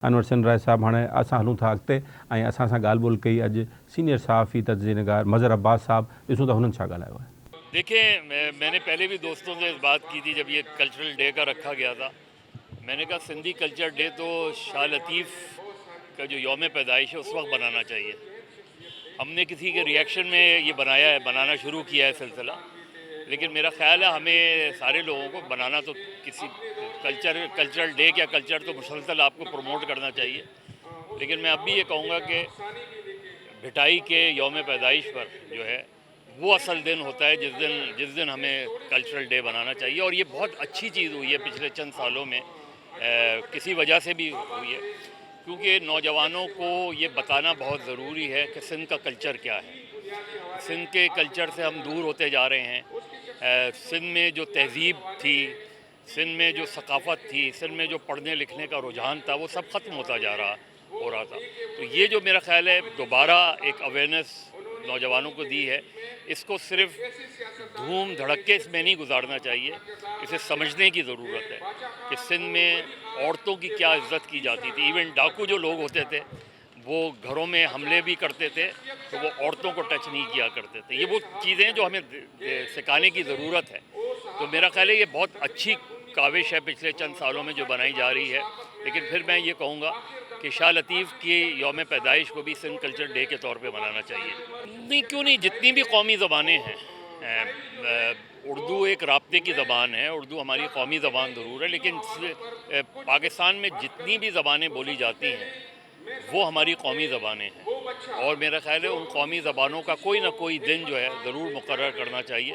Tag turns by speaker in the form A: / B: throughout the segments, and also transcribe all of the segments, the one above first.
A: अनवर सिंह राय साहब हाणे असां हलूं था अॻिते ऐं असां सां ॻाल्हि ॿोल कई अॼु सीनियर सहाफ़ी तज़ीनगार मज़हर अब्बास साहब। ॾिसूं था हुननि छा ॻाल्हायो आहे।
B: देखिए, मैंने पहले भी दोस्तों से बात की थी जब ये कल्चरल डे का रखा गया था। मैंने कहा सिंधी कल्चर डे तो शाह लतीफ़ का जो यौम पैदाइश है उस वक्त बनाना चाहिए। हमने किसी के रिएक्शन में ये बनाना शुरू किया है सिलसिला, लेकिन मेरा ख्याल है हमें सारे लोगों को बनाना तो किसी कल्चरल डे या कल्चर तो मुसलसल आपको प्रमोट करना चाहिए। लेकिन मैं अब भी ये कहूँगा कि भिटाई के यौम पैदाइश पर जो है वो असल दिन होता है जिस दिन हमें कल्चरल डे बनाना चाहिए। और ये बहुत अच्छी चीज़ हुई है पिछले चंद सालों में, किसी वजह से भी हुई है, क्योंकि नौजवानों को ये बताना बहुत ज़रूरी है कि सिंध का कल्चर क्या है। सिंध के कल्चर से हम दूर होते जा रहे हैं। सिंध में जो तहज़ीब थी, सिंध में जो सकाफ़त थी, सिंध में जो पढ़ने लिखने का रुझान था, वो सब ख़त्म होता हो रहा था। तो ये जो मेरा ख्याल है दोबारा एक अवेयरनेस नौजवानों को दी है, इसको सिर्फ धूम धड़क्के इसमें नहीं गुजारना चाहिए। इसे समझने की ज़रूरत है कि सिंध में औरतों की क्या इज़्ज़त की जाती थी। इवन डाकू जो लोग होते थे वो घरों में हमले भी करते थे तो वो औरतों को टच नहीं किया करते थे। ये वो चीज़ें जो हमें सिखाने की ज़रूरत है। तो मेरा ख्याल है ये बहुत अच्छी काविश है पिछले चंद सालों में जो बनाई जा रही है। लेकिन फिर मैं ये कहूँगा कि शाह लतीफ़ की यौम पैदाइश को भी सिंध कल्चर डे के तौर पे मनाना चाहिए। नहीं, क्यों नहीं, जितनी भी कौमी ज़बानें हैं, उर्दू एक राब्ते की ज़बान है, उर्दू हमारी कौमी ज़बान ज़रूर है, लेकिन पाकिस्तान में जितनी भी ज़बानें बोली जाती हैं वो हमारी कौमी ज़बानें हैं। और मेरा ख़्याल है उन कौमी ज़बानों का कोई ना कोई दिन जो है ज़रूर मुकर्रर करना चाहिए,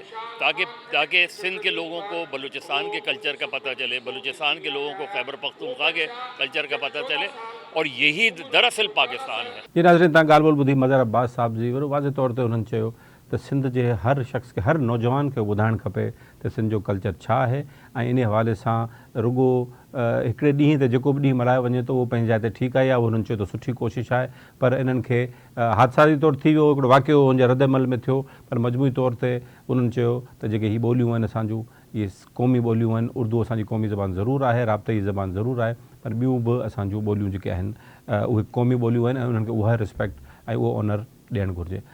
B: ताकि सिंध के लोगों को बलूचिस्तान के कल्चर का पता चले, बलूचिस्तान के लोगों को खैबर पख्तूनख्वा के कल्चर का पता चले, और यही दरअसल पाकिस्तान है।
A: ये नाज़रीन तव्हां ॻाल्हि ॿोल ॿुधी मज़हर अब्बास साहब जी। वरी वाज़े तौर ते उन्हनि चयो त सिंध जे हर शख़्स खे, हर नौजवान खे ॿुधाइणु खपे त सिंध जो कल्चर छा आहे। ऐं इन हवाले सां रुॻो हिकिड़े ॾींहं ते जेको बि ॾींहुं मल्हायो वञे थो उहो पंहिंजी जाइ ते ठीकु आहे, या उहो हुननि चयो त सुठी कोशिशि आहे, पर इन्हनि खे हादसाती तौरु थी वियो, हिकिड़ो वाक़ियो हुनजे रदमल में थियो, पर मजमूई तौर ते उन्हनि चयो त जेके हीअ ॿोलियूं आहिनि असांजूं, इहे क़ौमी ॿोलियूं आहिनि, उर्दू असांजी क़ौमी ज़बान ज़रूरु आहे, राब्ते जी ज़बान ज़रूरु आहे, पर ॿियूं बि असांजूं ॿोलियूं जेके आहिनि उहे क़ौमी ॿोलियूं आहिनि ऐं उन्हनि खे उहा रिस्पेक्ट ऐं उहो ऑनर ॾियणु घुरिजे।